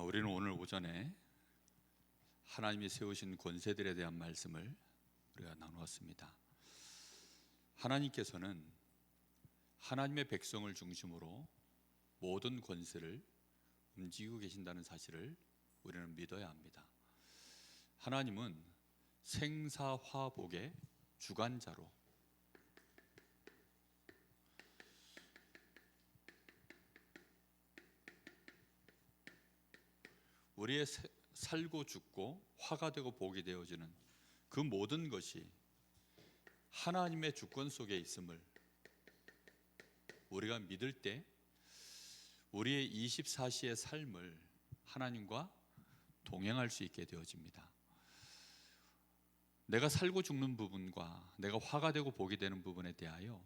우리는 오늘 오전에 하나님이 세우신 권세들에 대한 말씀을 우리가 나누었습니다. 하나님께서는 하나님의 백성을 중심으로 모든 권세를 움직이고 계신다는 사실을 우리는 믿어야 합니다. 하나님은 생사화복의 주관자로 우리의 살고 죽고 화가 되고 복이 되어지는 그 모든 것이 하나님의 주권 속에 있음을 우리가 믿을 때 우리의 24시의 삶을 하나님과 동행할 수 있게 되어집니다. 내가 살고 죽는 부분과 내가 화가 되고 복이 되는 부분에 대하여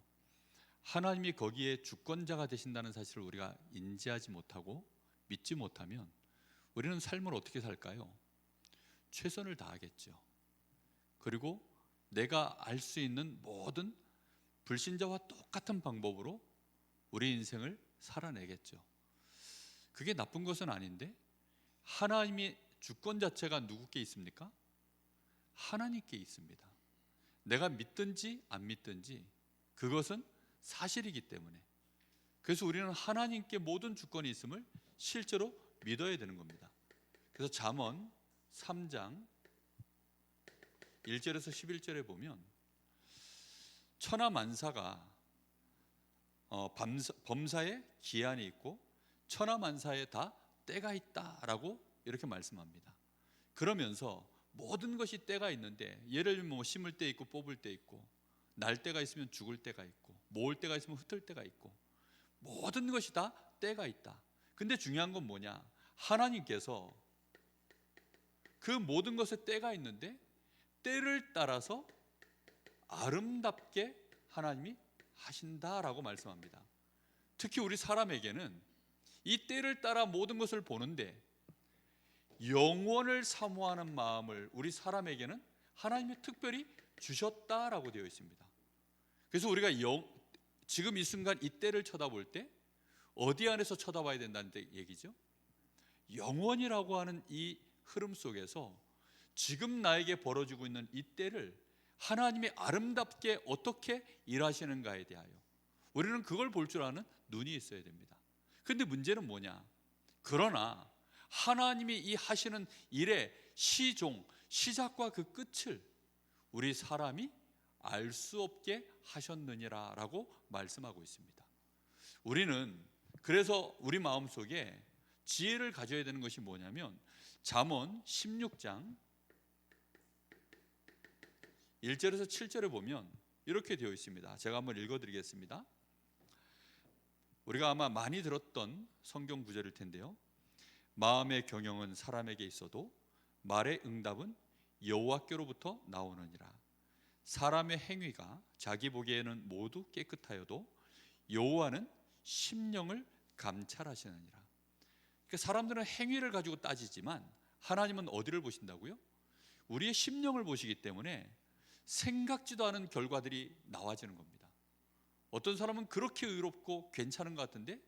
하나님이 거기에 주권자가 되신다는 사실을 우리가 인지하지 못하고 믿지 못하면 우리는 삶을 어떻게 살까요? 최선을 다하겠죠. 그리고 내가 알 수 있는 모든 불신자와 똑같은 방법으로 우리 인생을 살아내겠죠. 그게 나쁜 것은 아닌데 하나님의 주권 자체가 누구께 있습니까? 하나님께 있습니다. 내가 믿든지 안 믿든지 그것은 사실이기 때문에, 그래서 우리는 하나님께 모든 주권이 있음을 실제로 믿어야 되는 겁니다. 그래서 잠언 3장 1절에서 11절에 보면 천하 만사가 범사에 기한이 있고 천하 만사에 다 때가 있다라고 이렇게 말씀합니다. 그러면서 모든 것이 때가 있는데, 예를 들면 뭐 심을 때 있고 뽑을 때 있고, 날 때가 있으면 죽을 때가 있고, 모을 때가 있으면 흩을 때가 있고, 모든 것이 다 때가 있다. 근데 중요한 건 뭐냐? 하나님께서 그 모든 것에 때가 있는데 때를 따라서 아름답게 하나님이 하신다라고 말씀합니다. 특히 우리 사람에게는 이 때를 따라 모든 것을 보는데 영원을 사모하는 마음을 우리 사람에게는 하나님이 특별히 주셨다라고 되어 있습니다. 그래서 우리가 지금 이 순간 이 때를 쳐다볼 때 어디 안에서 쳐다봐야 된다는 얘기죠? 영원이라고 하는 이 흐름 속에서 지금 나에게 벌어지고 있는 이 때를 하나님이 아름답게 어떻게 일하시는가에 대하여 우리는 그걸 볼 줄 아는 눈이 있어야 됩니다. 그런데 문제는 뭐냐? 그러나 하나님이 이 하시는 일의 시작과 그 끝을 우리 사람이 알 수 없게 하셨느니라 라고 말씀하고 있습니다. 우리는 그래서 우리 마음속에 지혜를 가져야 되는 것이 뭐냐면 잠언 16장 1절에서 7절에 보면 이렇게 되어 있습니다. 제가 한번 읽어드리겠습니다. 우리가 아마 많이 들었던 성경 구절일 텐데요. 마음의 경영은 사람에게 있어도 말의 응답은 여호와께로부터 나오느니라. 사람의 행위가 자기 보기에는 모두 깨끗하여도 여호와는 심령을 감찰하시느니라. 그러니까 사람들은 행위를 가지고 따지지만 하나님은 어디를 보신다고요? 우리의 심령을 보시기 때문에 생각지도 않은 결과들이 나와지는 겁니다. 어떤 사람은 그렇게 의롭고 괜찮은 것 같은데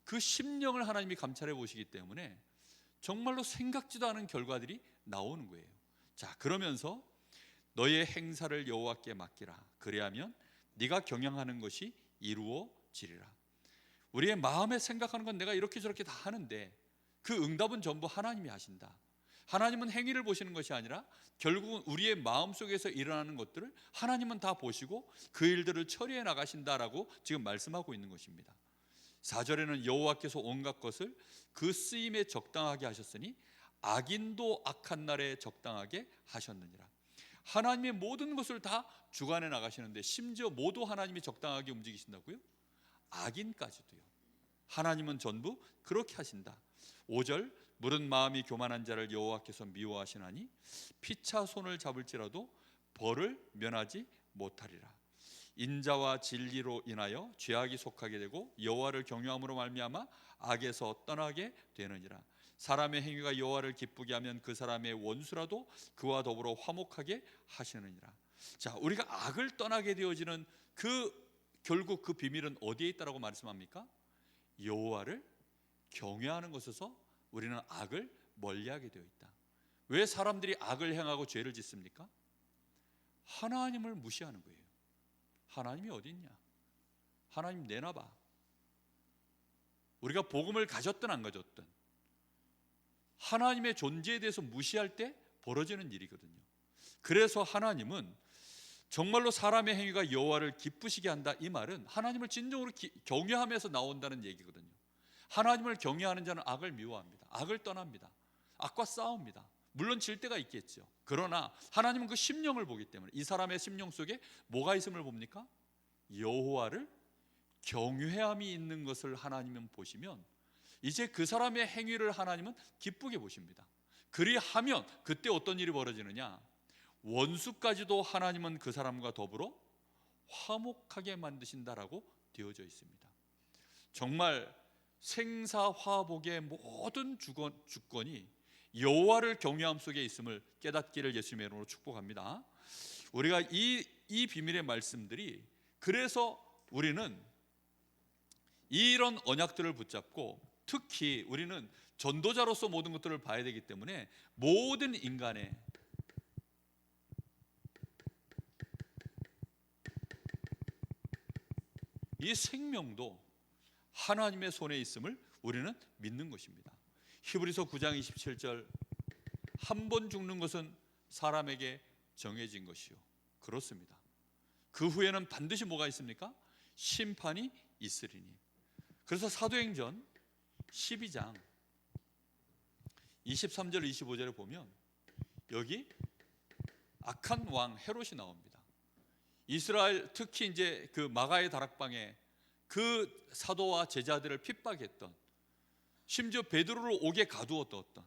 그 심령을 하나님이 감찰해 보시기 때문에 정말로 생각지도 않은 결과들이 나오는 거예요. 자, 그러면서 너의 행사를 여호와께 맡기라. 그리하면 네가 경영하는 것이 이루어지리라. 우리의 마음에 생각하는 건 내가 이렇게 저렇게 다 하는데 그 응답은 전부 하나님이 하신다. 하나님은 행위를 보시는 것이 아니라 결국은 우리의 마음속에서 일어나는 것들을 하나님은 다 보시고 그 일들을 처리해 나가신다라고 지금 말씀하고 있는 것입니다. 4절에는 여호와께서 온갖 것을 그 쓰임에 적당하게 하셨으니 악인도 악한 날에 적당하게 하셨느니라. 하나님의 모든 것을 다 주관해 나가시는데 심지어 모두 하나님이 적당하게 움직이신다고요? 악인까지도요. 하나님은 전부 그렇게 하신다. 5절 무른 마음이 교만한 자를 여호와께서 미워하시나니 피차 손을 잡을지라도 벌을 면하지 못하리라. 인자와 진리로 인하여 죄악이 속하게 되고 여호와를 경외함으로 말미암아 악에서 떠나게 되느니라. 사람의 행위가 여호와를 기쁘게 하면 그 사람의 원수라도 그와 더불어 화목하게 하시느니라. 자, 우리가 악을 떠나게 되어지는 결국 그 비밀은 어디에 있다라고 말씀합니까? 여호와를 경외하는 것에서 우리는 악을 멀리하게 되어 있다. 왜 사람들이 악을 행하고 죄를 짓습니까? 하나님을 무시하는 거예요. 하나님이 어디 있냐? 하나님 내놔봐. 우리가 복음을 가졌든 안 가졌든 하나님의 존재에 대해서 무시할 때 벌어지는 일이거든요. 그래서 하나님은 정말로 사람의 행위가 여호와를 기쁘시게 한다, 이 말은 하나님을 진정으로 경외하면서 나온다는 얘기거든요. 하나님을 경외하는 자는 악을 미워합니다. 악을 떠납니다. 악과 싸웁니다. 물론 질 때가 있겠죠. 그러나 하나님은 그 심령을 보기 때문에 이 사람의 심령 속에 뭐가 있음을 봅니까? 여호와를 경외함이 있는 것을 하나님은 보시면 이제 그 사람의 행위를 하나님은 기쁘게 보십니다. 그리하면 그때 어떤 일이 벌어지느냐? 원수까지도 하나님은 그 사람과 더불어 화목하게 만드신다라고 되어져 있습니다. 정말 생사화복의 모든 주권이 여호와를 경외함 속에 있음을 깨닫기를 예수님의 이름으로 축복합니다. 우리가 이 비밀의 말씀들이, 그래서 우리는 이런 언약들을 붙잡고 특히 우리는 전도자로서 모든 것들을 봐야 되기 때문에 모든 인간의 이 생명도 하나님의 손에 있음을 우리는 믿는 것입니다. 히브리서 9장 27절, 한 번 죽는 것은 사람에게 정해진 것이요, 그렇습니다. 그 후에는 반드시 뭐가 있습니까? 심판이 있으리니. 그래서 사도행전 12장 23절 25절에 보면 여기 악한 왕 헤롯이 나옵니다. 이스라엘, 특히 이제 그 마가의 다락방에 그 사도와 제자들을 핍박했던, 심지어 베드로를 옥에 가두었던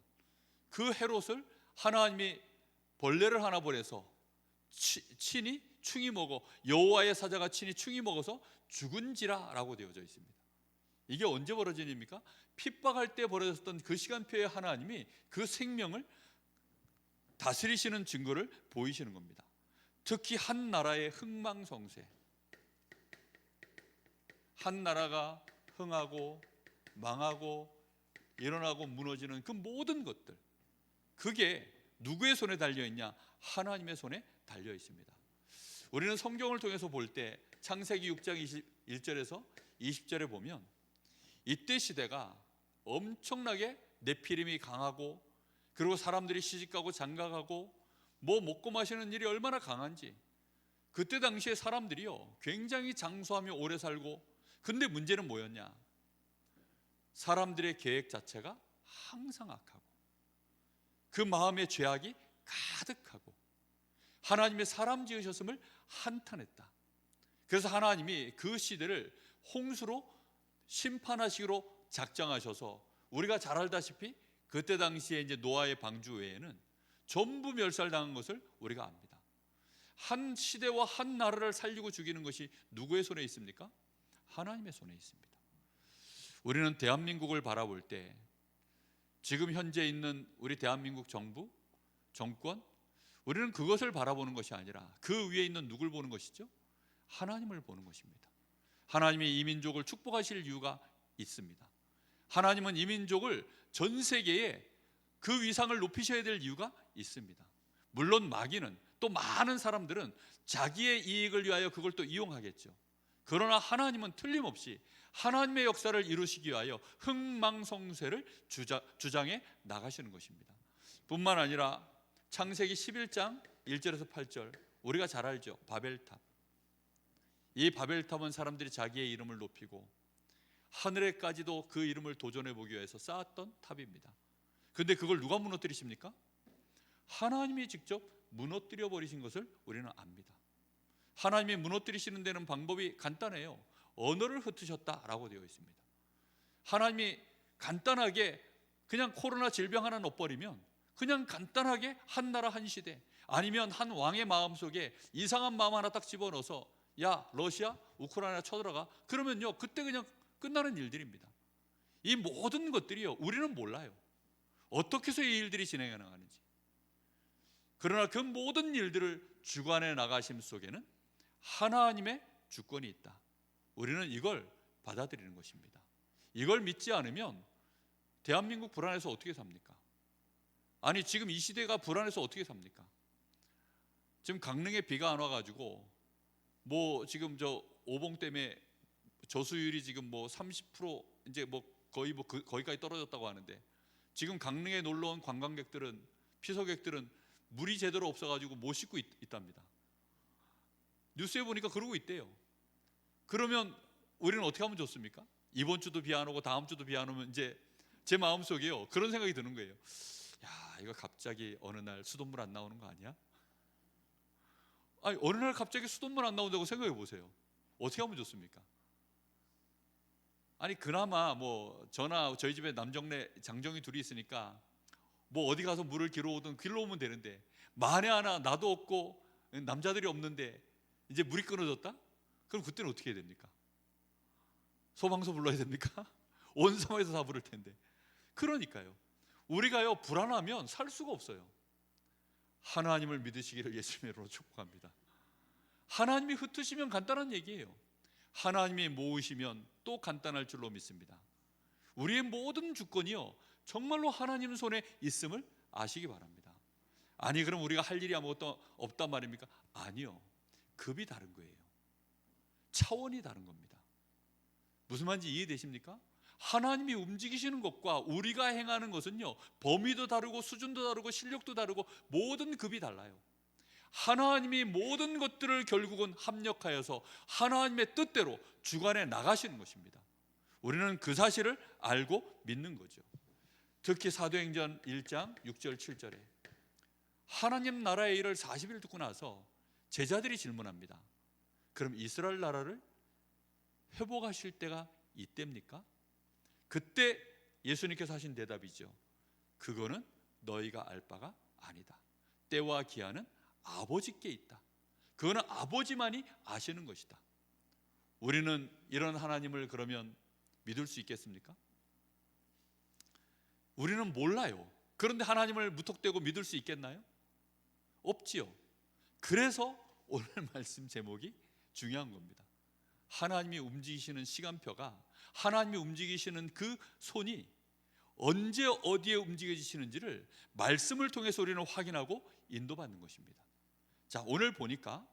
그 헤롯을 하나님이 벌레를 하나 보내서 친히 충이 먹어, 여호와의 사자가 친히 충이 먹어서 죽은지라라고 되어져 있습니다. 이게 언제 벌어진 일입니까? 핍박할 때 벌어졌던 그 시간표에 하나님이 그 생명을 다스리시는 증거를 보이시는 겁니다. 특히 한 나라의 흥망성쇠, 한 나라가 흥하고 망하고 일어나고 무너지는 그 모든 것들, 그게 누구의 손에 달려있냐? 하나님의 손에 달려 있습니다. 우리는 성경을 통해서 볼 때 창세기 6장 21절에서 20절에 보면 이때 시대가 엄청나게 네피림이 강하고, 그리고 사람들이 시집가고 장가가고 뭐 먹고 마시는 일이 얼마나 강한지, 그때 당시에 사람들이요 굉장히 장수하며 오래 살고, 근데 문제는 뭐였냐? 사람들의 계획 자체가 항상 악하고 그 마음에 죄악이 가득하고 하나님의 사람 지으셨음을 한탄했다. 그래서 하나님이 그 시대를 홍수로 심판하시기로 작정하셔서, 우리가 잘 알다시피 그때 당시에 이제 노아의 방주 외에는 전부 멸살당한 것을 우리가 압니다. 한 시대와 한 나라를 살리고 죽이는 것이 누구의 손에 있습니까? 하나님의 손에 있습니다. 우리는 대한민국을 바라볼 때 지금 현재 있는 우리 대한민국 정부, 정권, 우리는 그것을 바라보는 것이 아니라 그 위에 있는 누굴 보는 것이죠? 하나님을 보는 것입니다. 하나님이 이 민족을 축복하실 이유가 있습니다. 하나님은 이 민족을 전 세계에 그 위상을 높이셔야 될 이유가 있습니다. 물론 마귀는, 또 많은 사람들은 자기의 이익을 위하여 그걸 또 이용하겠죠. 그러나 하나님은 틀림없이 하나님의 역사를 이루시기 위하여 흥망성쇠를 주장해 나가시는 것입니다. 뿐만 아니라 창세기 11장 1절에서 8절, 우리가 잘 알죠. 바벨탑. 이 바벨탑은 사람들이 자기의 이름을 높이고 하늘에까지도 그 이름을 도전해 보기 위해서 쌓았던 탑입니다. 그런데 그걸 누가 무너뜨리십니까? 하나님이 직접 무너뜨려 버리신 것을 우리는 압니다. 하나님이 무너뜨리시는 데는 방법이 간단해요. 언어를 흩으셨다라고 되어 있습니다. 하나님이 간단하게 그냥 코로나 질병 하나 넣어버리면 그냥 간단하게 한 나라 한 시대, 아니면 한 왕의 마음속에 이상한 마음 하나 딱 집어넣어서 야 러시아 우크라이나 쳐들어가, 그러면요 그때 그냥 끝나는 일들입니다. 이 모든 것들이요 우리는 몰라요. 어떻게 해서 이 일들이 진행해 나가는지. 그러나 그 모든 일들을 주관해 나가심 속에는 하나님의 주권이 있다. 우리는 이걸 받아들이는 것입니다. 이걸 믿지 않으면 대한민국 불안해서 어떻게 삽니까? 아니 지금 이 시대가 불안해서 어떻게 삽니까? 지금 강릉에 비가 안 와가지고 뭐 지금 저 오봉 때문에 저수율이 지금 뭐 30% 이제 뭐 거의 거기까지 떨어졌다고 하는데, 지금 강릉에 놀러 온 관광객들은, 피서객들은 물이 제대로 없어가지고 못 씻고 있답니다. 뉴스에 보니까 그러고 있대요. 그러면 우리는 어떻게 하면 좋습니까? 이번 주도 비 안 오고 다음 주도 비 안 오면 이제 제 마음속에요, 그런 생각이 드는 거예요. 야, 이거 갑자기 어느 날 수돗물 안 나오는 거 아니야? 아니 어느 날 갑자기 수돗물 안 나온다고 생각해 보세요. 어떻게 하면 좋습니까? 아니 그나마 뭐 저나 저희 집에 남정네 장정이 둘이 있으니까 뭐 어디 가서 물을 길어오든 길러오면 되는데, 만에 하나 나도 없고 남자들이 없는데 이제 물이 끊어졌다? 그럼 그때는 어떻게 해야 됩니까? 소방서 불러야 됩니까? 온 상황에서 다 부를 텐데. 그러니까요, 우리가요 불안하면 살 수가 없어요. 하나님을 믿으시기를 예수님의 이름으로 축복합니다. 하나님이 흩으시면 간단한 얘기예요. 하나님이 모으시면 또 간단할 줄로 믿습니다. 우리의 모든 주권이요 정말로 하나님 손에 있음을 아시기 바랍니다. 아니 그럼 우리가 할 일이 아무것도 없단 말입니까? 아니요, 급이 다른 거예요. 차원이 다른 겁니다. 무슨 말인지 이해되십니까? 하나님이 움직이시는 것과 우리가 행하는 것은요 범위도 다르고 수준도 다르고 실력도 다르고 모든 급이 달라요. 하나님이 모든 것들을 결국은 합력하여서 하나님의 뜻대로 주관해 나가시는 것입니다. 우리는 그 사실을 알고 믿는 거죠. 특히 사도행전 1장 6절 7절에 하나님 나라의 일을 40일 듣고 나서 제자들이 질문합니다. 그럼 이스라엘 나라를 회복하실 때가 이때입니까? 그때 예수님께서 하신 대답이죠. 그거는 너희가 알 바가 아니다. 때와 기한은 아버지께 있다. 그거는 아버지만이 아시는 것이다. 우리는 이런 하나님을 그러면 믿을 수 있겠습니까? 우리는 몰라요. 그런데 하나님을 무턱대고 믿을 수 있겠나요? 없지요. 그래서 오늘 말씀 제목이 중요한 겁니다. 하나님이 움직이시는 시간표가, 하나님이 움직이시는 그 손이 언제 어디에 움직여지시는지를 말씀을 통해서 우리는 확인하고 인도받는 것입니다. 자, 오늘 보니까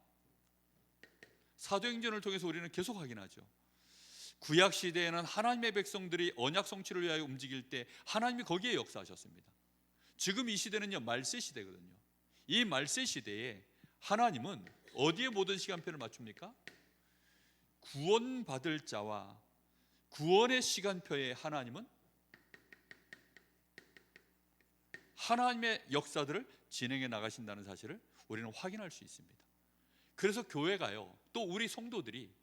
사도행전을 통해서 우리는 계속 확인하죠. 구약 시대에는 하나님의 백성들이 언약 성취를 위하여 움직일 때 하나님이 거기에 역사하셨습니다. 지금 이 시대는요 말세 시대거든요. 이 말세 시대에 하나님은 어디에 모든 시간표를 맞춥니까? 구원받을 자와 구원의 시간표에 하나님은 하나님의 역사들을 진행해 나가신다는 사실을 우리는 확인할 수 있습니다. 그래서 교회가요, 또 우리 성도들이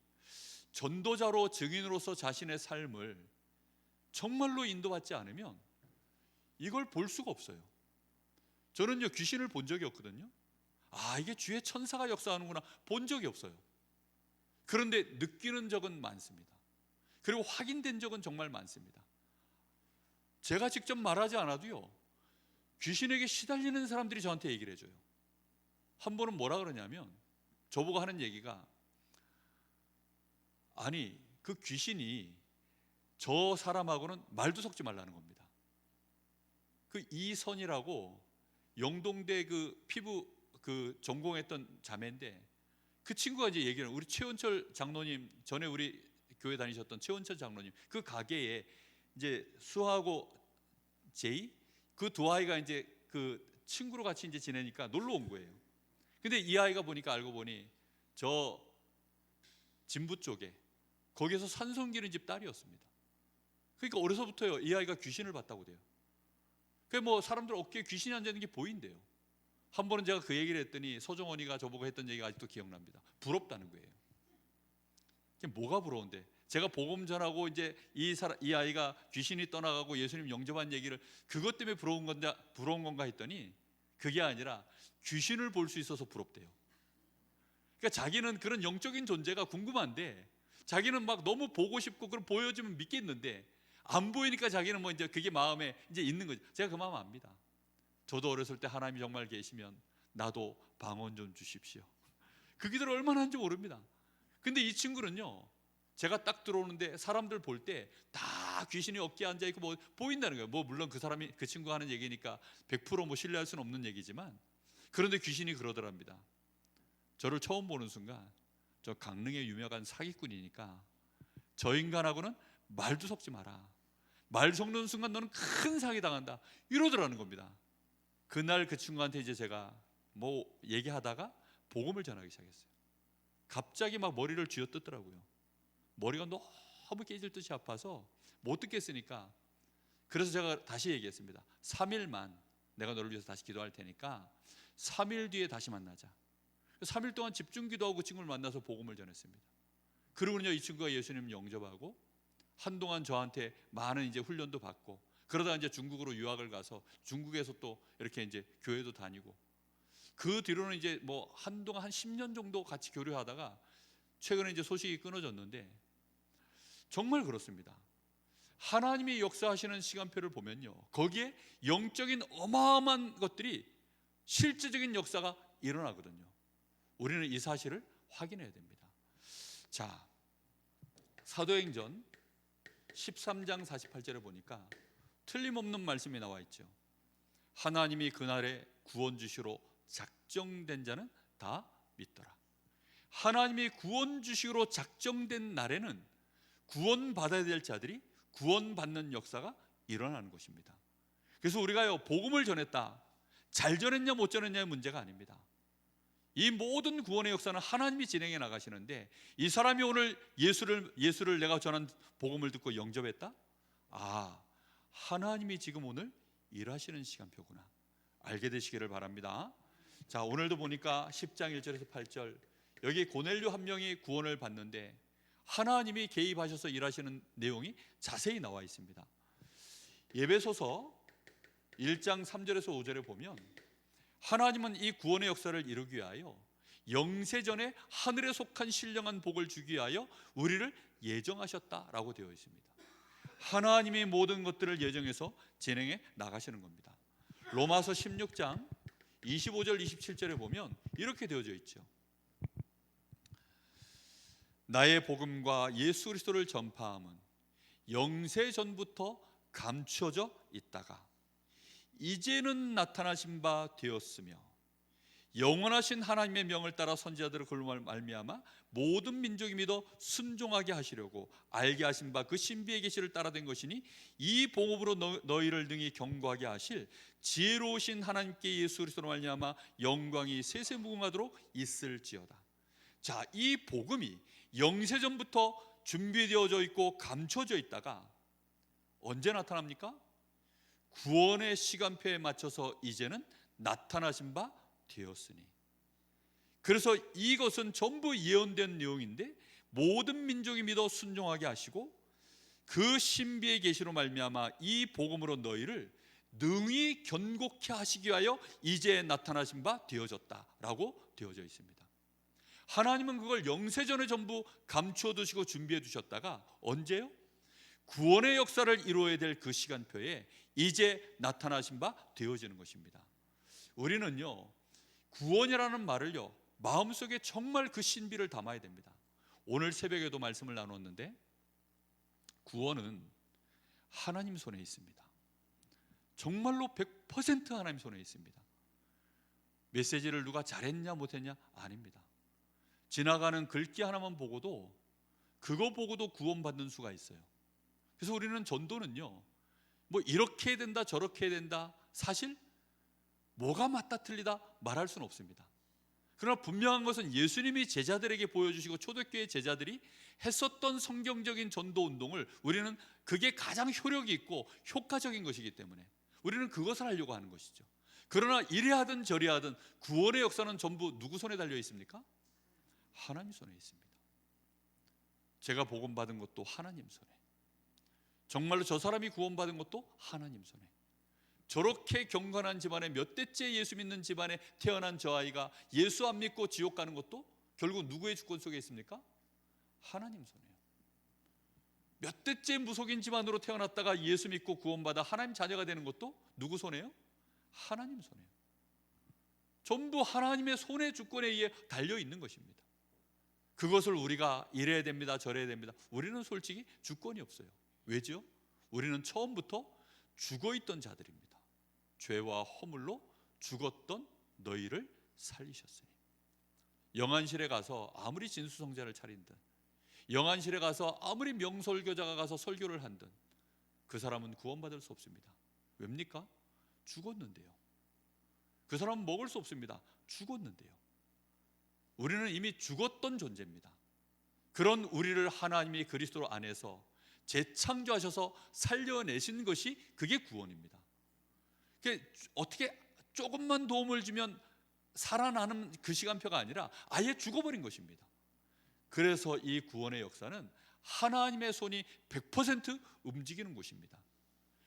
전도자로 증인으로서 자신의 삶을 정말로 인도받지 않으면 이걸 볼 수가 없어요. 저는요 귀신을 본 적이 없거든요. 아, 이게 주의 천사가 역사하는구나 본 적이 없어요. 그런데 느끼는 적은 많습니다. 그리고 확인된 적은 정말 많습니다. 제가 직접 말하지 않아도요 귀신에게 시달리는 사람들이 저한테 얘기를 해줘요. 한 번은 뭐라 그러냐면 저보고 하는 얘기가, 아니 그 귀신이 저 사람하고는 말도 섞지 말라는 겁니다. 그 이선이라고 영동대 그 피부 그 전공했던 자매인데, 그 친구가 이제 얘기를, 우리 최원철 장로님, 전에 우리 교회 다니셨던 최원철 장로님 그 가게에 이제 수하고 제이 그 두 아이가 이제 그 친구로 같이 이제 지내니까 놀러 온 거예요. 근데 이 아이가 보니까 알고 보니 저 진부 쪽에 거기에서 산성 기른 집 딸이었습니다. 그러니까 어려서부터요 이 아이가 귀신을 봤다고 돼요. 그 뭐 사람들 어깨에 귀신이 앉아 있는 게 보인대요. 한 번은 제가 그 얘기를 했더니 서정원이가 저보고 했던 얘기가 아직도 기억납니다. 부럽다는 거예요. 이게 뭐가 부러운데? 제가 복음 전하고 이제 이 아이가 귀신이 떠나가고 예수님 영접한 얘기를 그것 때문에 부러운 건가 했더니 그게 아니라 귀신을 볼 수 있어서 부럽대요. 그러니까 자기는 그런 영적인 존재가 궁금한데, 자기는 막 너무 보고 싶고 그럼 보여주면 믿겠는데 안 보이니까 자기는 뭐 이제 그게 마음에 이제 있는 거죠. 제가 그 마음 압니다. 저도 어렸을 때 하나님이 정말 계시면 나도 방언 좀 주십시오. 그 기도를 얼마나 한지 모릅니다. 근데 이 친구는요 제가 딱 들어오는데 사람들 볼 때 다 다 귀신이 어깨에 앉아 있고 뭐 보인다는 거예요. 뭐 물론 그 친구가 하는 얘기니까 100% 신뢰할 수는 없는 얘기지만, 그런데 귀신이 그러더랍니다. 저를 처음 보는 순간, 저 강릉의 유명한 사기꾼이니까 저 인간하고는 말도 섞지 마라. 말 섞는 순간 너는 큰 사기 당한다. 이러더라는 겁니다. 그날 그 친구한테 이제 제가 뭐 얘기하다가 복음을 전하기 시작했어요. 갑자기 막 머리를 쥐어뜯더라고요. 머리가 너무 깨질 듯이 아파서 못 듣겠으니까, 그래서 제가 다시 얘기했습니다. 3일만 내가 너를 위해서 다시 기도할 테니까 3일 뒤에 다시 만나자. 3일 동안 집중 기도하고 그 친구를 만나서 복음을 전했습니다. 그러고는요, 이 친구가 예수님 영접하고 한동안 저한테 많은 이제 훈련도 받고, 그러다 이제 중국으로 유학을 가서 중국에서 또 이렇게 이제 교회도 다니고, 그 뒤로는 이제 뭐 한동안 한 10년 정도 같이 교류하다가 최근에 이제 소식이 끊어졌는데, 정말 그렇습니다. 하나님이 역사하시는 시간표를 보면요, 거기에 영적인 어마어마한 것들이, 실제적인 역사가 일어나거든요. 우리는 이 사실을 확인해야 됩니다. 자, 사도행전 13장 48절에 보니까 틀림없는 말씀이 나와 있죠. 하나님이 그날에 구원 주시로 작정된 자는 다 믿더라. 하나님이 구원 주시로 작정된 날에는 구원 받아야 될 자들이 구원 받는 역사가 일어나는 것입니다. 그래서 우리가요, 복음을 전했다, 잘 전했냐 못 전했냐의 문제가 아닙니다. 이 모든 구원의 역사는 하나님이 진행해 나가시는데, 이 사람이 오늘 예수를 내가 전한 복음을 듣고 영접했다? 아, 하나님이 지금 오늘 일하시는 시간표구나, 알게 되시기를 바랍니다. 자, 오늘도 보니까 10장 1절에서 8절, 여기 고넬료 한 명이 구원을 받는데 하나님이 개입하셔서 일하시는 내용이 자세히 나와 있습니다. 에베소서 1장 3절에서 5절에 보면, 하나님은 이 구원의 역사를 이루기 위하여 영세전에 하늘에 속한 신령한 복을 주기 위하여 우리를 예정하셨다라고 되어 있습니다. 하나님이 모든 것들을 예정해서 진행해 나가시는 겁니다. 로마서 16장 25절 27절에 보면 이렇게 되어져 있죠. 나의 복음과 예수 그리스도를 전파함은 영세전부터 감추어져 있다가 이제는 나타나신 바 되었으며, 영원하신 하나님의 명을 따라 선지자들을 걸로 말미암아 모든 민족이 믿어 순종하게 하시려고 알게 하신 바 그 신비의 계시를 따라된 것이니, 이 복음으로 너희를 능히 경고하게 하실 지혜로우신 하나님께 예수 그리스도로 말미암아 영광이 세세무궁하도록 있을지어다. 자, 이 복음이 영세전부터 준비되어져 있고 감춰져 있다가 언제 나타납니까? 구원의 시간표에 맞춰서 이제는 나타나신 바 되었으니. 그래서 이것은 전부 예언된 내용인데, 모든 민족이 믿어 순종하게 하시고 그 신비의 계시로 말미암아 이 복음으로 너희를 능히 견고케 하시기 위하여 이제 나타나신 바 되어졌다라고 되어져 있습니다. 하나님은 그걸 영세전에 전부 감추어 두시고 준비해 두셨다가 언제요? 구원의 역사를 이루어야 될 그 시간표에 이제 나타나신 바 되어지는 것입니다. 우리는요, 구원이라는 말을요, 마음속에 정말 그 신비를 담아야 됩니다. 오늘 새벽에도 말씀을 나눴는데, 구원은 하나님 손에 있습니다. 정말로 100% 하나님 손에 있습니다. 메시지를 누가 잘했냐 못했냐 아닙니다. 지나가는 글귀 하나만 보고도, 그거 보고도 구원받는 수가 있어요. 그래서 우리는 전도는요, 뭐 이렇게 해야 된다 저렇게 해야 된다, 사실 뭐가 맞다 틀리다 말할 수는 없습니다. 그러나 분명한 것은 예수님이 제자들에게 보여주시고 초대교회 제자들이 했었던 성경적인 전도 운동을, 우리는 그게 가장 효력이 있고 효과적인 것이기 때문에 우리는 그것을 하려고 하는 것이죠. 그러나 이래 하든 저래 하든 구원의 역사는 전부 누구 손에 달려 있습니까? 하나님 손에 있습니다. 제가 복음 받은 것도 하나님 손에, 정말로 저 사람이 구원받은 것도 하나님 손에, 저렇게 경건한 집안에 몇 대째 예수 믿는 집안에 태어난 저 아이가 예수 안 믿고 지옥 가는 것도 결국 누구의 주권 속에 있습니까? 하나님 손에요. 몇 대째 무속인 집안으로 태어났다가 예수 믿고 구원받아 하나님 자녀가 되는 것도 누구 손에요? 하나님 손에요. 전부 하나님의 손의 주권에 의해 달려 있는 것입니다. 그것을 우리가 이래야 됩니다 저래야 됩니다, 우리는 솔직히 주권이 없어요. 왜죠? 우리는 처음부터 죽어있던 자들입니다. 죄와 허물로 죽었던 너희를 살리셨으니. 영안실에 가서 아무리 진수성찬을 차린든, 영안실에 가서 아무리 명설교자가 가서 설교를 한든 그 사람은 구원받을 수 없습니다. 왜입니까? 죽었는데요. 그 사람은 먹을 수 없습니다. 죽었는데요. 우리는 이미 죽었던 존재입니다. 그런 우리를 하나님이 그리스도 안에서 재창조하셔서 살려내신 것이 그게 구원입니다. 어떻게 조금만 도움을 주면 살아나는 그 시간표가 아니라 아예 죽어버린 것입니다. 그래서 이 구원의 역사는 하나님의 손이 100% 움직이는 곳입니다.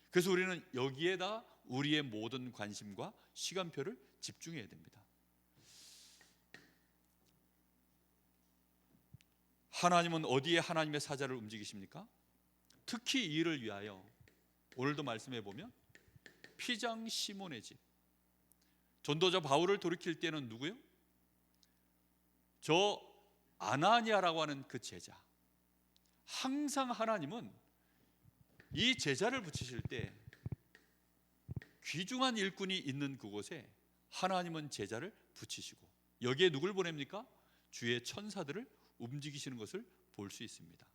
그래서 우리는 여기에다 우리의 모든 관심과 시간표를 집중해야 됩니다. 하나님은 어디에 하나님의 사자를 움직이십니까? 특히 이 일을 위하여 오늘도 말씀해 보면 피장 시몬의 집, 전도자 바울을 돌이킬 때는 누구요? 저 아나니아라고 하는 그 제자. 항상 하나님은 이 제자를 붙이실 때 귀중한 일꾼이 있는 그곳에 하나님은 제자를 붙이시고 여기에 누굴 보냅니까? 주의 천사들을 움직이시는 것을 볼 수 있습니다.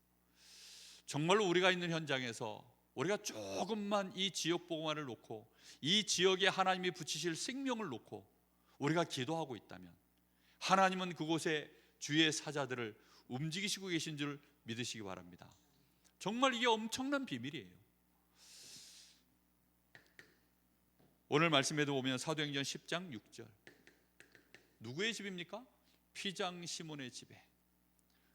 정말로 우리가 있는 현장에서 우리가 조금만 이 지역 복음화를 놓고 이 지역에 하나님이 붙이실 생명을 놓고 우리가 기도하고 있다면 하나님은 그곳에 주의 사자들을 움직이시고 계신 줄 믿으시기 바랍니다. 정말 이게 엄청난 비밀이에요. 오늘 말씀에도 보면 사도행전 10장 6절 누구의 집입니까? 피장 시몬의 집에.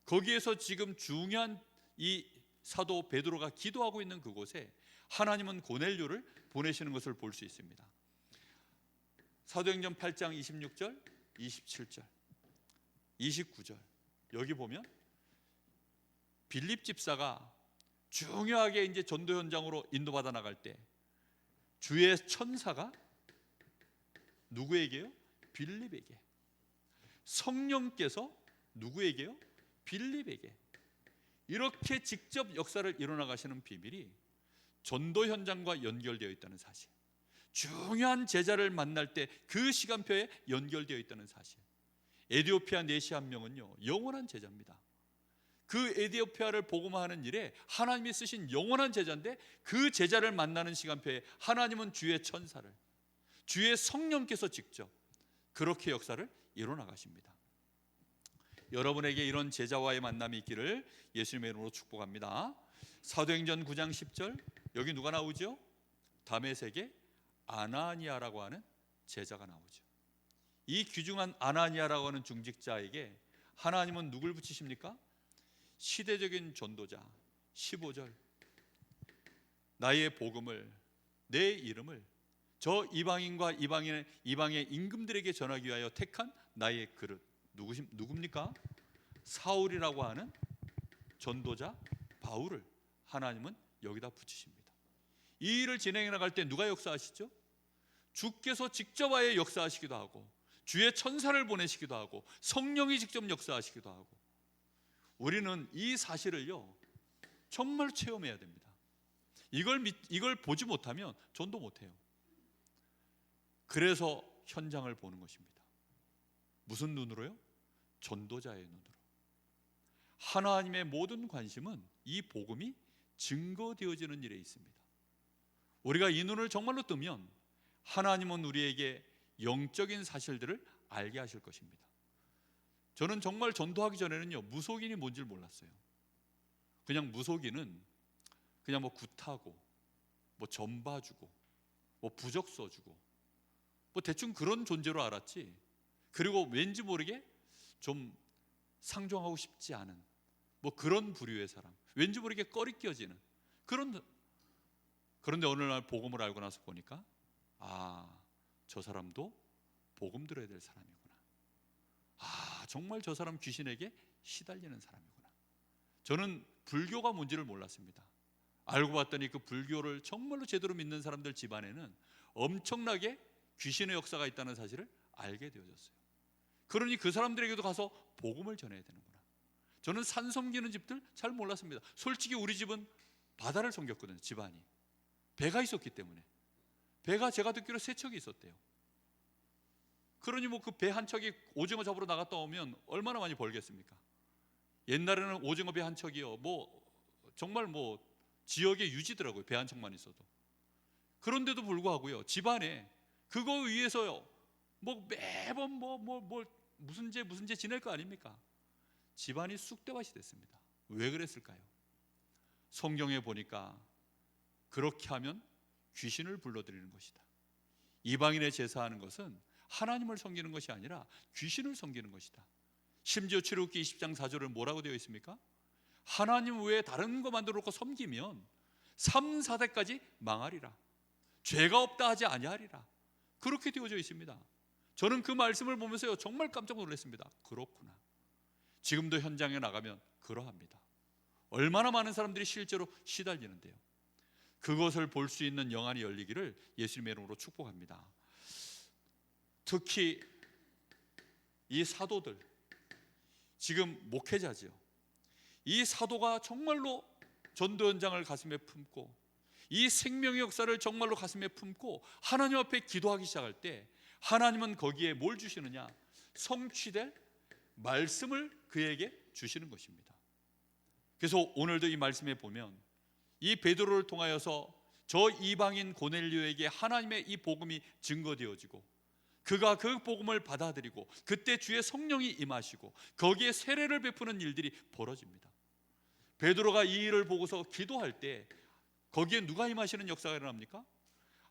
거기에서 지금 중요한 이 사도 베드로가 기도하고 있는 그곳에 하나님은 고넬료를 보내시는 것을 볼 수 있습니다. 사도행전 8장 26절, 27절, 29절 여기 보면 빌립 집사가 중요하게 이제 전도 현장으로 인도받아 나갈 때 주의 천사가 누구에게요? 빌립에게. 성령께서 누구에게요? 빌립에게. 이렇게 직접 역사를 이뤄 가시는 비밀이 전도 현장과 연결되어 있다는 사실, 중요한 제자를 만날 때 그 시간표에 연결되어 있다는 사실. 에디오피아 내시 한 명은요 영원한 제자입니다. 그 에디오피아를 복음화하는 일에 하나님이 쓰신 영원한 제자인데 그 제자를 만나는 시간표에 하나님은 주의 천사를, 주의 성령께서 직접 그렇게 역사를 이뤄 나가십니다. 여러분에게 이런 제자와의 만남이 있기를 예수님의 이름으로 축복합니다. 사도행전 9장 10절 여기 누가 나오죠? 다메섹에 아나니아라고 하는 제자가 나오죠. 이 귀중한 아나니아라고 하는 중직자에게 하나님은 누굴 붙이십니까? 시대적인 전도자. 15절 나의 복음을, 내 이름을 저 이방인과 이방의 임금들에게 전하기 위하여 택한 나의 그릇. 누굽니까? 사울이라고 하는 전도자 바울을 하나님은 여기다 붙이십니다. 이 일을 진행해 나갈 때 누가 역사하시죠? 주께서 직접 아예 역사하시기도 하고 주의 천사를 보내시기도 하고 성령이 직접 역사하시기도 하고. 우리는 이 사실을요 정말 체험해야 됩니다. 이걸 보지 못하면 전도 못해요. 그래서 현장을 보는 것입니다. 무슨 눈으로요? 전도자의 눈으로. 하나님의 모든 관심은 이 복음이 증거되어지는 일에 있습니다. 우리가 이 눈을 정말로 뜨면 하나님은 우리에게 영적인 사실들을 알게 하실 것입니다. 저는 정말 전도하기 전에는요 무속인이 뭔지 몰랐어요. 그냥 무속인은 그냥 뭐 굿하고 뭐 점 봐주고 뭐 부적 써주고 뭐 대충 그런 존재로 알았지. 그리고 왠지 모르게 좀 상종하고 싶지 않은 뭐 그런 부류의 사람, 왠지 모르게 꺼리 껴지는 그런데 어느 날 복음을 알고 나서 보니까 저 사람도 복음 들어야 될 사람이구나. 정말 저 사람 귀신에게 시달리는 사람이구나. 저는 불교가 뭔지를 몰랐습니다. 알고 봤더니 그 불교를 정말로 제대로 믿는 사람들 집안에는 엄청나게 귀신의 역사가 있다는 사실을 알게 되어졌어요. 그러니 그 사람들에게도 가서 복음을 전해야 되는구나. 저는 산 섬기는 집들 잘 몰랐습니다. 솔직히 우리 집은 바다를 섬겼거든요. 집안이 배가 있었기 때문에. 배가 제가 듣기로 3척이 있었대요. 그러니 뭐 그 배 한 척이 오징어 잡으러 나갔다 오면 얼마나 많이 벌겠습니까? 옛날에는 오징어 배 한 척이요, 뭐 정말 뭐 지역의 유지더라고요. 배 한 척만 있어도. 그런데도 불구하고요, 집안에 그거 위해서요, 뭐 매번 무슨 죄 지낼 거 아닙니까? 집안이 쑥대밭이 됐습니다. 왜 그랬을까요? 성경에 보니까 그렇게 하면 귀신을 불러들이는 것이다. 이방인의 제사하는 것은 하나님을 섬기는 것이 아니라 귀신을 섬기는 것이다. 심지어 출애굽기 20장 4절은 뭐라고 되어 있습니까? 하나님 외에 다른 거 만들어 놓고 섬기면 3, 4대까지 망하리라. 죄가 없다 하지 아니하리라. 그렇게 되어져 있습니다. 저는 그 말씀을 보면서요, 정말 깜짝 놀랐습니다. 그렇구나. 지금도 현장에 나가면 그러합니다. 얼마나 많은 사람들이 실제로 시달리는데요. 그것을 볼 수 있는 영안이 열리기를 예수님의 이름으로 축복합니다. 특히 이 사도들, 지금 목회자지요. 이 사도가 정말로 전도 현장을 가슴에 품고 이 생명의 역사를 정말로 가슴에 품고 하나님 앞에 기도하기 시작할 때 하나님은 거기에 뭘 주시느냐? 성취될 말씀을 그에게 주시는 것입니다. 그래서 오늘도 이 말씀에 보면 이 베드로를 통하여서 저 이방인 고넬료에게 하나님의 이 복음이 증거되어지고 그가 그 복음을 받아들이고 그때 주의 성령이 임하시고 거기에 세례를 베푸는 일들이 벌어집니다. 베드로가 이 일을 보고서 기도할 때 거기에 누가 임하시는 역사가 일어납니까?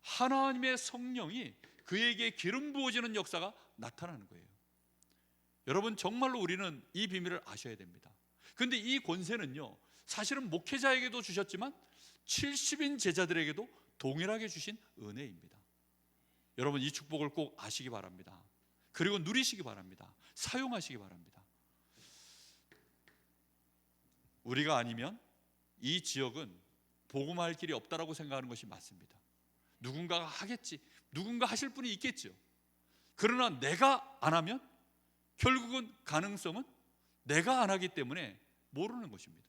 하나님의 성령이 그에게 기름 부어지는 역사가 나타나는 거예요. 여러분, 정말로 우리는 이 비밀을 아셔야 됩니다. 그런데 이 권세는요, 사실은 목회자에게도 주셨지만 70인 제자들에게도 동일하게 주신 은혜입니다. 여러분, 이 축복을 꼭 아시기 바랍니다. 그리고 누리시기 바랍니다. 사용하시기 바랍니다. 우리가 아니면 이 지역은 복음할 길이 없다라고 생각하는 것이 맞습니다. 누군가가 하겠지, 누군가 하실 분이 있겠죠. 그러나 내가 안 하면 결국은 가능성은 내가 안 하기 때문에 모르는 것입니다.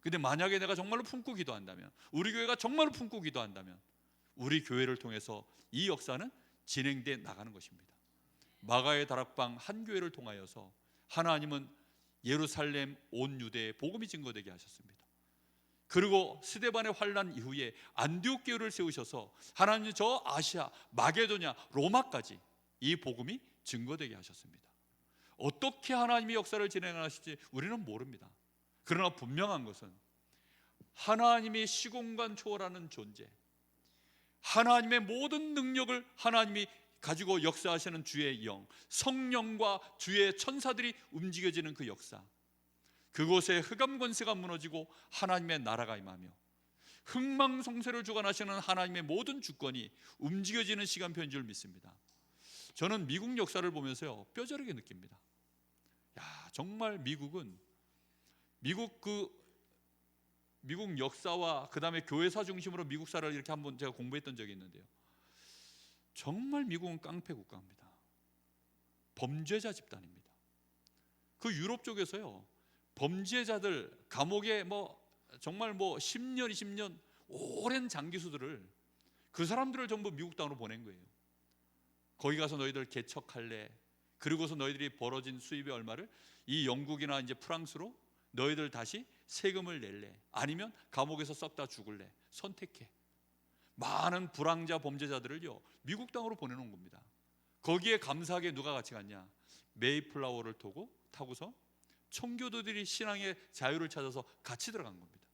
근데 만약에 내가 정말로 품고 기도한다면, 우리 교회가 정말로 품고 기도한다면 우리 교회를 통해서 이 역사는 진행돼 나가는 것입니다. 마가의 다락방 한 교회를 통하여서 하나님은 예루살렘 온 유대에 복음이 증거되게 하셨습니다. 그리고 스데반의 환난 이후에 안디옥 교회를 세우셔서 하나님은 저 아시아, 마게도냐, 로마까지 이 복음이 증거되게 하셨습니다. 어떻게 하나님이 역사를 진행하실지 우리는 모릅니다. 그러나 분명한 것은 하나님이 시공간 초월하는 존재, 하나님의 모든 능력을 하나님이 가지고 역사하시는 주의 영, 성령과 주의 천사들이 움직여지는 그 역사, 그곳에 흑암 권세가 무너지고 하나님의 나라가 임하며 흥망성쇠를 주관하시는 하나님의 모든 주권이 움직여지는 시간표인 줄 믿습니다. 저는 미국 역사를 보면서요, 뼈저리게 느낍니다. 야, 정말 미국은 미국 역사와 그 다음에 교회사 중심으로 미국사를 이렇게 한번 제가 공부했던 적이 있는데요, 정말 미국은 깡패 국가입니다. 범죄자 집단입니다. 그 유럽 쪽에서요, 범죄자들 감옥에 정말 10년 20년 오랜 장기수들을, 그 사람들을 전부 미국 땅으로 보낸 거예요. 거기 가서 너희들 개척할래? 그리고서 너희들이 벌어진 수입의 얼마를 이 영국이나 이제 프랑스로 너희들 다시 세금을 낼래? 아니면 감옥에서 썩다 죽을래? 선택해. 많은 불황자 범죄자들을요, 미국 땅으로 보내놓은 겁니다. 거기에 감사하게 누가 같이 갔냐? 메이플라워를 타고서 청교도들이 신앙의 자유를 찾아서 같이 들어간 겁니다.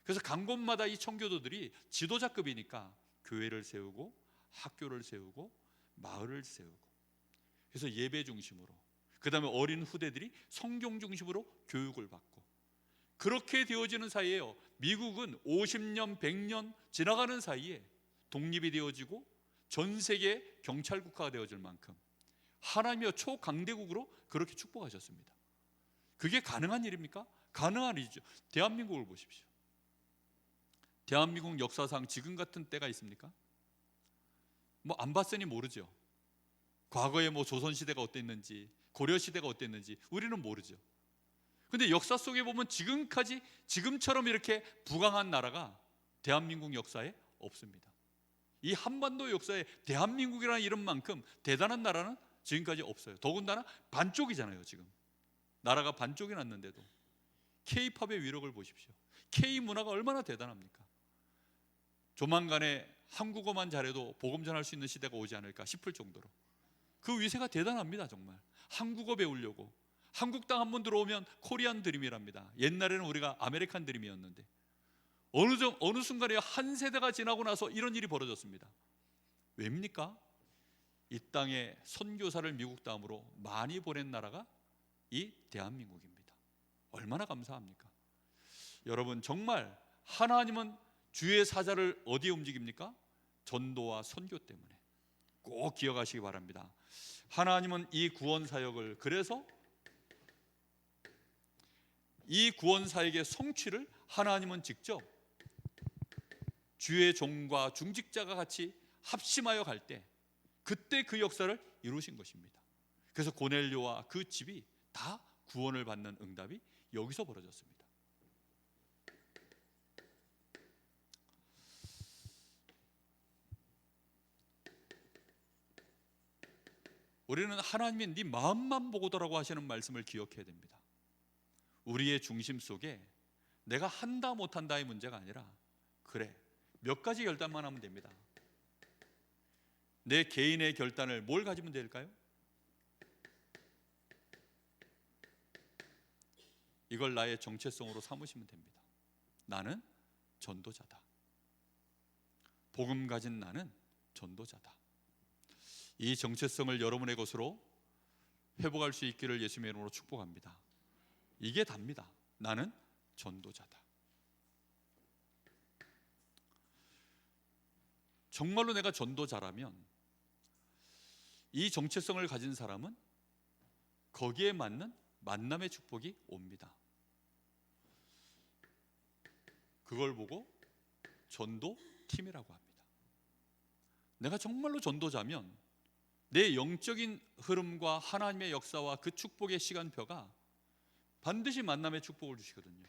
그래서 간 곳마다 이 청교도들이 지도자급이니까 교회를 세우고 학교를 세우고 마을을 세우고, 그래서 예배 중심으로, 그 다음에 어린 후대들이 성경 중심으로 교육을 받고, 그렇게 되어지는 사이에요, 미국은 50년 100년 지나가는 사이에 독립이 되어지고 전 세계 경찰국가가 되어질 만큼 하나님의 초강대국으로 그렇게 축복하셨습니다. 그게 가능한 일입니까? 가능한 일이죠. 대한민국을 보십시오. 대한민국 역사상 지금 같은 때가 있습니까? 안 봤으니 모르죠. 과거에 조선시대가 어땠는지, 고려시대가 어땠는지 우리는 모르죠. 근데 역사 속에 보면 지금까지 지금처럼 이렇게 부강한 나라가 대한민국 역사에 없습니다. 이 한반도 역사에 대한민국이라는 이름만큼 대단한 나라는 지금까지 없어요. 더군다나 반쪽이잖아요. 지금 나라가 반쪽이 났는데도 K-팝의 위력을 보십시오. K-문화가 얼마나 대단합니까? 조만간에 한국어만 잘해도 복음 전할 수 있는 시대가 오지 않을까 싶을 정도로 그 위세가 대단합니다. 정말 한국어 배우려고 한국 땅 한번 들어오면 코리안 드림이랍니다. 옛날에는 우리가 아메리칸 드림이었는데 어느 순간에 한 세대가 지나고 나서 이런 일이 벌어졌습니다. 왜입니까? 이 땅에 선교사를 미국 다음으로 많이 보낸 나라가 이 대한민국입니다. 얼마나 감사합니까? 여러분, 정말 하나님은 주의 사자를 어디에 움직입니까? 전도와 선교 때문에. 꼭 기억하시기 바랍니다. 하나님은 이 구원 사역을, 그래서 이 구원 사역의 성취를 하나님은 직접 주의 종과 중직자가 같이 합심하여 갈 때, 그때 그 역사를 이루신 것입니다. 그래서 고넬료와 그 집이 다 구원을 받는 응답이 여기서 벌어졌습니다. 우리는 하나님이 네 마음만 보고더라고 하시는 말씀을 기억해야 됩니다. 우리의 중심 속에 내가 한다 못한다의 문제가 아니라, 그래, 몇 가지 결단만 하면 됩니다. 내 개인의 결단을 뭘 가지면 될까요? 이걸 나의 정체성으로 삼으시면 됩니다. 나는 전도자다. 복음 가진 나는 전도자다. 이 정체성을 여러분의 것으로 회복할 수 있기를 예수님의 이름으로 축복합니다. 이게 답니다. 나는 전도자다. 정말로 내가 전도자라면 이 정체성을 가진 사람은 거기에 맞는 만남의 축복이 옵니다. 그걸 보고 전도팀이라고 합니다. 내가 정말로 전도자면 내 영적인 흐름과 하나님의 역사와 그 축복의 시간표가 반드시 만남의 축복을 주시거든요.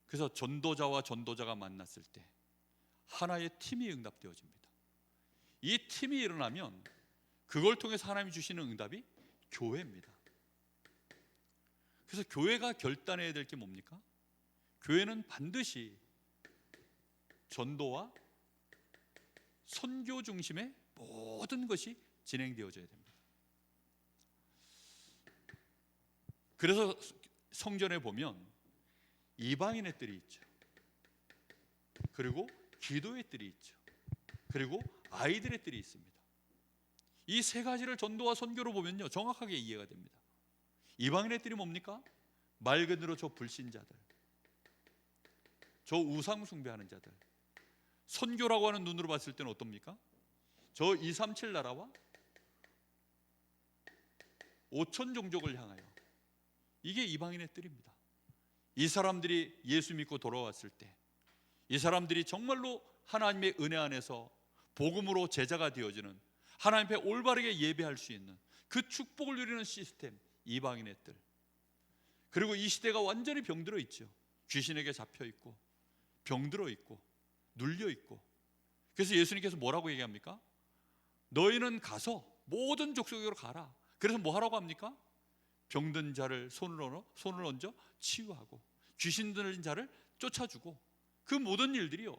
그래서 전도자와 전도자가 만났을 때 하나의 팀이 응답되어집니다. 이 팀이 일어나면 그걸 통해서 하나님이 주시는 응답이 교회입니다. 그래서 교회가 결단해야 될 게 뭡니까? 교회는 반드시 전도와 선교 중심의 모든 것이 진행되어져야 됩니다. 그래서 성전에 보면 이방인의 뜰이 있죠. 그리고 기도의 뜰이 있죠. 그리고 아이들의 뜰이 있습니다. 이 세 가지를 전도와 선교로 보면요, 정확하게 이해가 됩니다. 이방인의 뜰이 뭡니까? 말 그대로 저 불신자들, 저 우상 숭배하는 자들. 선교라고 하는 눈으로 봤을 때는 어떻습니까? 저 237 나라와 5천 종족을 향하여, 이게 이방인의 뜰입니다. 이 사람들이 예수 믿고 돌아왔을 때, 이 사람들이 정말로 하나님의 은혜 안에서 복음으로 제자가 되어지는, 하나님 앞에 올바르게 예배할 수 있는 그 축복을 누리는 시스템, 이방인의 뜰. 그리고 이 시대가 완전히 병들어 있죠. 귀신에게 잡혀 있고 병들어 있고 눌려 있고. 그래서 예수님께서 뭐라고 얘기합니까? 너희는 가서 모든 족속으로 가라. 그래서 뭐 하라고 합니까? 병든 자를 손을 얹어 치유하고 귀신 들린 자를 쫓아주고, 그 모든 일들이요,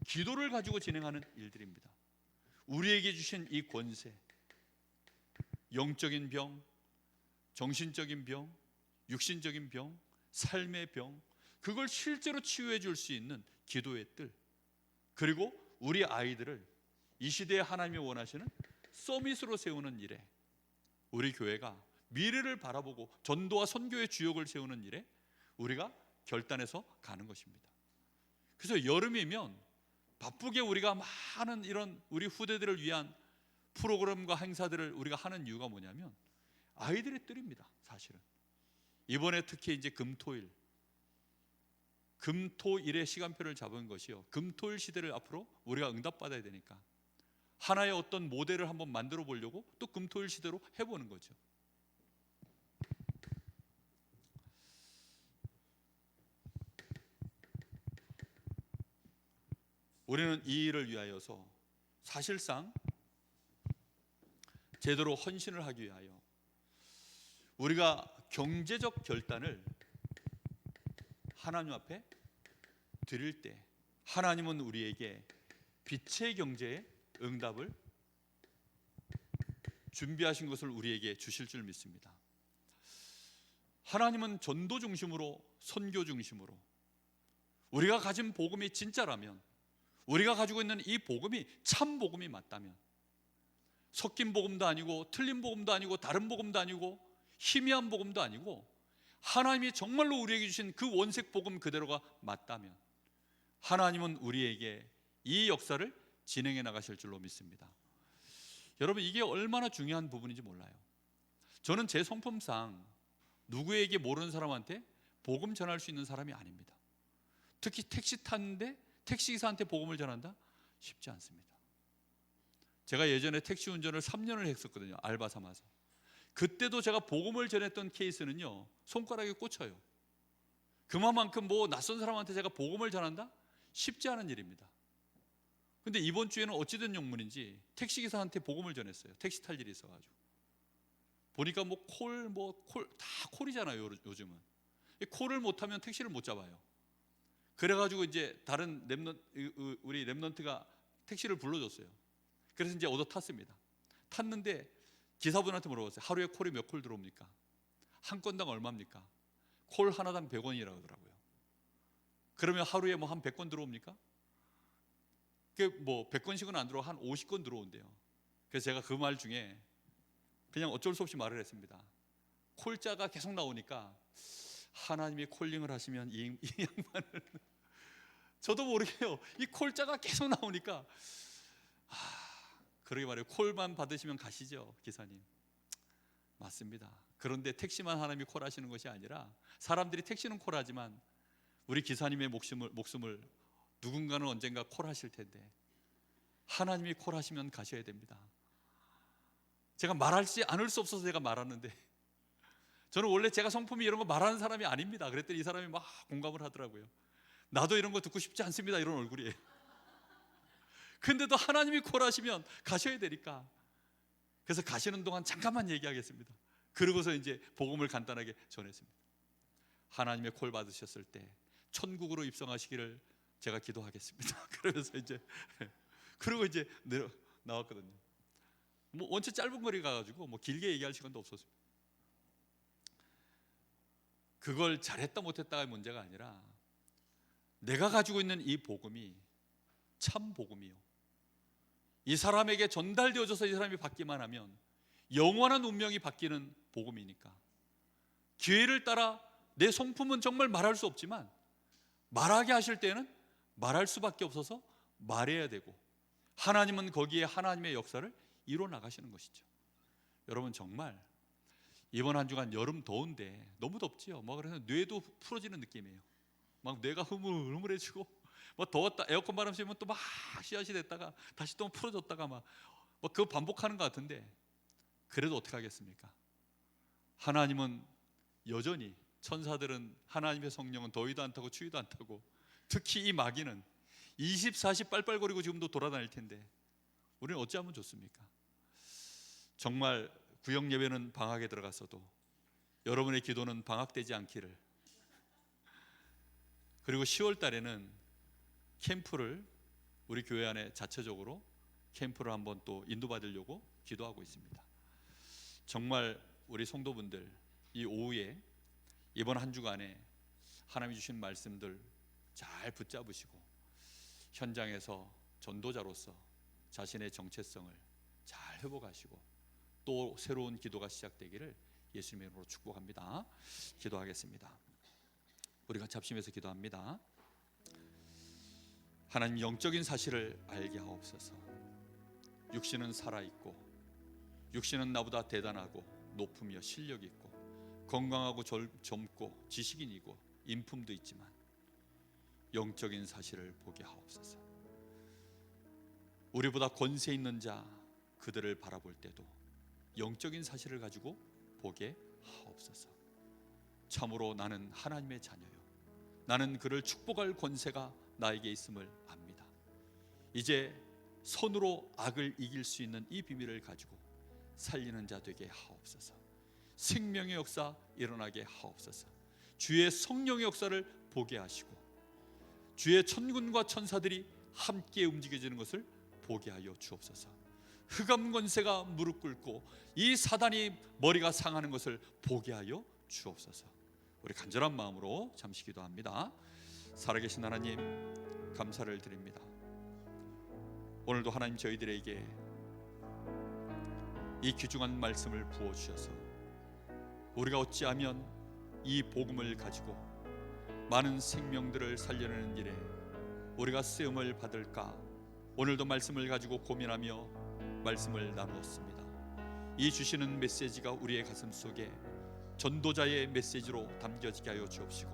기도를 가지고 진행하는 일들입니다. 우리에게 주신 이 권세, 영적인 병, 정신적인 병, 육신적인 병, 삶의 병, 그걸 실제로 치유해 줄 수 있는 기도의 뜰, 그리고 우리 아이들을 이 시대에 하나님이 원하시는 서밋으로 세우는 일에, 우리 교회가 미래를 바라보고 전도와 선교의 주역을 세우는 일에 우리가 결단해서 가는 것입니다. 그래서 여름이면 바쁘게 우리가 많은 이런 우리 후대들을 위한 프로그램과 행사들을 우리가 하는 이유가 뭐냐면 아이들의 뜰입니다. 사실은 이번에 특히 이제 금토일의 시간표를 잡은 것이요, 금토일 시대를 앞으로 우리가 응답받아야 되니까 하나의 어떤 모델을 한번 만들어 보려고 또 금토일 시대로 해보는 거죠. 우리는 이 일을 위하여서 사실상 제대로 헌신을 하기 위하여 우리가 경제적 결단을 하나님 앞에 드릴 때 하나님은 우리에게 빛의 경제의 응답을 준비하신 것을 우리에게 주실 줄 믿습니다. 하나님은 전도 중심으로, 선교 중심으로, 우리가 가진 복음이 진짜라면, 우리가 가지고 있는 이 복음이 참 복음이 맞다면, 섞인 복음도 아니고 틀린 복음도 아니고 다른 복음도 아니고 희미한 복음도 아니고 하나님이 정말로 우리에게 주신 그 원색 복음 그대로가 맞다면 하나님은 우리에게 이 역사를 진행해 나가실 줄로 믿습니다. 여러분, 이게 얼마나 중요한 부분인지 몰라요. 저는 제 성품상 누구에게 모르는 사람한테 복음 전할 수 있는 사람이 아닙니다. 특히 택시 탔는데 택시기사한테 복음을 전한다? 쉽지 않습니다. 제가 예전에 택시 운전을 3년을 했었거든요. 알바 삼아서. 그때도 제가 복음을 전했던 케이스는요, 손가락에 꽂혀요. 그만큼 뭐 낯선 사람한테 제가 복음을 전한다? 쉽지 않은 일입니다. 근데 이번 주에는 어찌된 영문인지 택시기사한테 복음을 전했어요. 택시 탈 일이 있어가지고. 보니까 콜 다 콜이잖아요, 요즘은. 콜을 못하면 택시를 못 잡아요. 그래가지고 이제 다른 우리 랩런트가 택시를 불러줬어요. 그래서 이제 얻어 탔습니다. 탔는데 기사분한테 물어봤어요. 하루에 콜이 몇 콜 들어옵니까? 한 건당 얼마입니까? 콜 하나당 100원이라고 하더라고요. 그러면 하루에 뭐 한 100건 들어옵니까? 그게 뭐 100건씩은 안 들어오고 한 50건 들어온대요. 그래서 제가 그 말 중에 그냥 어쩔 수 없이 말을 했습니다. 콜자가 계속 나오니까 하나님이 콜링을 하시면 이 양반을 저도 모르게요. 이 콜자가 계속 나오니까 그러게 말해요. 콜만 받으시면 가시죠, 기사님. 맞습니다. 그런데 택시만 하나님이 콜하시는 것이 아니라 사람들이 택시는 콜하지만 우리 기사님의 목숨을 누군가는 언젠가 콜하실 텐데 하나님이 콜하시면 가셔야 됩니다. 제가 말하지 않을 수 없어서 제가 말하는데 저는 원래 제가 성품이 이런 거 말하는 사람이 아닙니다. 그랬더니 이 사람이 막 공감을 하더라고요. 나도 이런 거 듣고 싶지 않습니다, 이런 얼굴이에요. 근데도 하나님이 콜하시면 가셔야 되니까. 그래서 가시는 동안 잠깐만 얘기하겠습니다. 그러고서 이제 복음을 간단하게 전했습니다. 하나님의 콜 받으셨을 때 천국으로 입성하시기를 제가 기도하겠습니다. 그러면서 이제 그리고 이제 나왔거든요. 뭐 원체 짧은 거리 가가지고 뭐 길게 얘기할 시간도 없었어요. 그걸 잘했다 못했다가 문제가 아니라 내가 가지고 있는 이 복음이 참 복음이요, 이 사람에게 전달되어져서 이 사람이 받기만 하면 영원한 운명이 바뀌는 복음이니까 기회를 따라 내 성품은 정말 말할 수 없지만 말하게 하실 때는 말할 수밖에 없어서 말해야 되고 하나님은 거기에 하나님의 역사를 이루어 나가시는 것이죠. 여러분, 정말 이번 한 주간 여름 더운데 너무 덥지요. 뭐 그래서 뇌도 풀어지는 느낌이에요. 막 뇌가 흐물흐물해지고 뭐 더웠다 에어컨 바람 쐬면 또 막 씨앗이 됐다가 다시 또 풀어졌다가 막 그거 반복하는 것 같은데 그래도 어떻게 하겠습니까? 하나님은 여전히, 천사들은, 하나님의 성령은 더위도 안 타고 추위도 안 타고 특히 이 마귀는 24시 빨빨거리고 지금도 돌아다닐 텐데 우리는 어찌하면 좋습니까? 정말 구역 예배는 방학에 들어갔어도 여러분의 기도는 방학되지 않기를, 그리고 10월 달에는 캠프를 우리 교회 안에 자체적으로 캠프를 한번 또 인도받으려고 기도하고 있습니다. 정말 우리 성도분들 이 오후에 이번 한 주간에 하나님이 주신 말씀들 잘 붙잡으시고 현장에서 전도자로서 자신의 정체성을 잘 회복하시고 또 새로운 기도가 시작되기를 예수님의 이름으로 축복합니다. 기도하겠습니다. 우리가 잡심해서 기도합니다. 하나님, 영적인 사실을 알게 하옵소서. 육신은 살아있고 육신은 나보다 대단하고 높으며 실력이 있고 건강하고 젊고 지식인이고 인품도 있지만 영적인 사실을 보게 하옵소서. 우리보다 권세 있는 자 그들을 바라볼 때도 영적인 사실을 가지고 보게 하옵소서. 참으로 나는 하나님의 자녀요, 나는 그를 축복할 권세가 나에게 있음을 압니다. 이제 손으로 악을 이길 수 있는 이 비밀을 가지고 살리는 자 되게 하옵소서. 생명의 역사 일어나게 하옵소서. 주의 성령의 역사를 보게 하시고 주의 천군과 천사들이 함께 움직여지는 것을 보게 하여 주옵소서. 흑암 권세가 무릎 꿇고 이 사단이 머리가 상하는 것을 보게 하여 주옵소서. 우리 간절한 마음으로 잠시 기도합니다. 살아계신 하나님, 감사를 드립니다. 오늘도 하나님 저희들에게 이 귀중한 말씀을 부어주셔서 우리가 어찌하면 이 복음을 가지고 많은 생명들을 살려내는 일에 우리가 쓰임을 받을까, 오늘도 말씀을 가지고 고민하며 말씀을 나누었습니다. 이 주시는 메시지가 우리의 가슴 속에 전도자의 메시지로 담겨지게 하여 주옵시고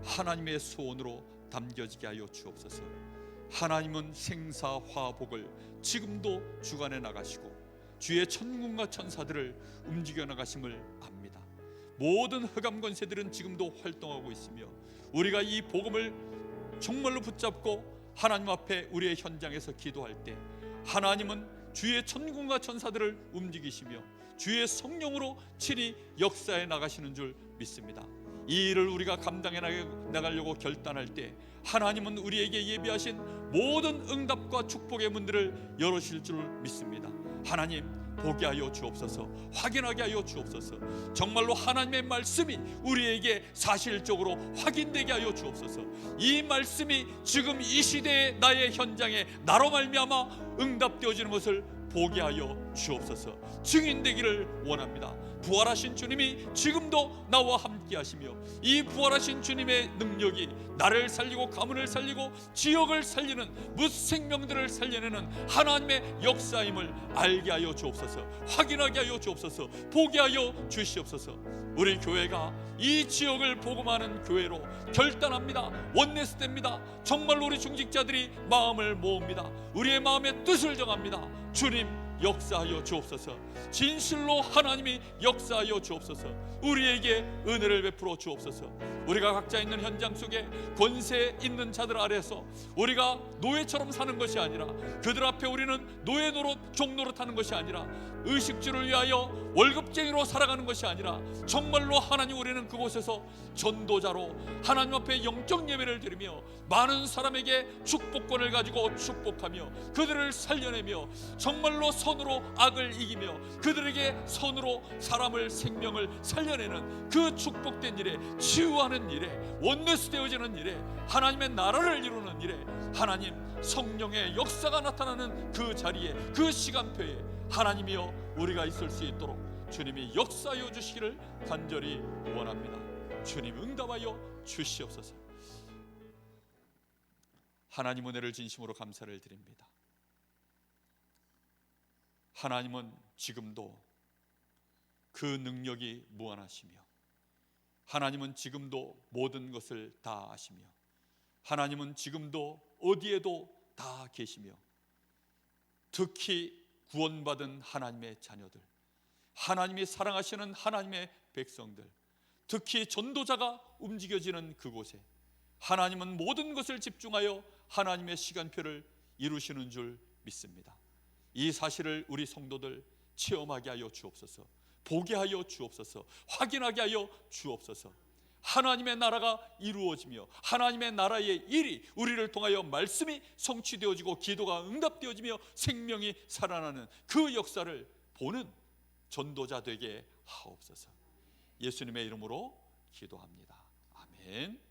하나님의 소원으로 담겨지게 하여 주옵소서. 하나님은 생사화복을 지금도 주관해 나가시고 주의 천군과 천사들을 움직여 나가심을 압니다. 모든 흑암 권세들은 지금도 활동하고 있으며 우리가 이 복음을 정말로 붙잡고 하나님 앞에 우리의 현장에서 기도할 때 하나님은 주의 천군과 천사들을 움직이시며 주의 성령으로 친히 역사해 나가시는 줄 믿습니다. 이 일을 우리가 감당해 나가려고 결단할 때 하나님은 우리에게 예비하신 모든 응답과 축복의 문들을 열으실 줄 믿습니다. 하나님, 보게 하여 주옵소서. 확인하게 하여 주옵소서. 정말로 하나님의 말씀이 우리에게 사실적으로 확인되게 하여 주옵소서. 이 말씀이 지금 이 시대의 나의 현장에 나로 말미암아 응답되어지는 것을 보게 하여 주옵소서. 증인되기를 원합니다. 부활하신 주님이 지금도 나와 함께 하시며 이 부활하신 주님의 능력이 나를 살리고 가문을 살리고 지역을 살리는 무생명들을 살려내는 하나님의 역사임을 알게 하여 주옵소서. 확인하게 하여 주옵소서. 보게 하여 주시옵소서. 우리 교회가 이 지역을 복음하는 교회로 결단합니다. 원내스됩니다. 정말로 우리 중직자들이 마음을 모읍니다. 우리의 마음의 뜻을 정합니다. 주님, 역사하여 주옵소서. 진실로 하나님이 역사하여 주옵소서. 우리에게 은혜를 베풀어 주옵소서. 우리가 각자 있는 현장 속에 권세 있는 자들 아래서 우리가 노예처럼 사는 것이 아니라 그들 앞에 우리는 노예 노릇 종 노릇하는 것이 아니라 의식주를 위하여 월급쟁이로 살아가는 것이 아니라 정말로 하나님, 우리는 그곳에서 전도자로 하나님 앞에 영적 예배를 드리며 많은 사람에게 축복권을 가지고 축복하며 그들을 살려내며 정말로 손으로 악을 이기며 그들에게 손으로 사람을, 생명을 살려내는 그 축복된 일에, 치유하는 일에, 원네스 되어지는 일에, 하나님의 나라를 이루는 일에, 하나님 성령의 역사가 나타나는 그 자리에, 그 시간표에 하나님이여 우리가 있을 수 있도록 주님이 역사하여 주시기를 간절히 원합니다. 주님, 응답하여 주시옵소서. 하나님, 은혜를 진심으로 감사를 드립니다. 하나님은 지금도 그 능력이 무한하시며 하나님은 지금도 모든 것을 다 아시며 하나님은 지금도 어디에도 다 계시며 특히 구원받은 하나님의 자녀들, 하나님이 사랑하시는 하나님의 백성들, 특히 전도자가 움직여지는 그곳에 하나님은 모든 것을 집중하여 하나님의 시간표를 이루시는 줄 믿습니다. 이 사실을 우리 성도들 체험하게 하여 주옵소서. 보게 하여 주옵소서. 확인하게 하여 주옵소서. 하나님의 나라가 이루어지며 하나님의 나라의 일이 우리를 통하여 말씀이 성취되어지고 기도가 응답되어지며 생명이 살아나는 그 역사를 보는 전도자 되게 하옵소서. 예수님의 이름으로 기도합니다. 아멘.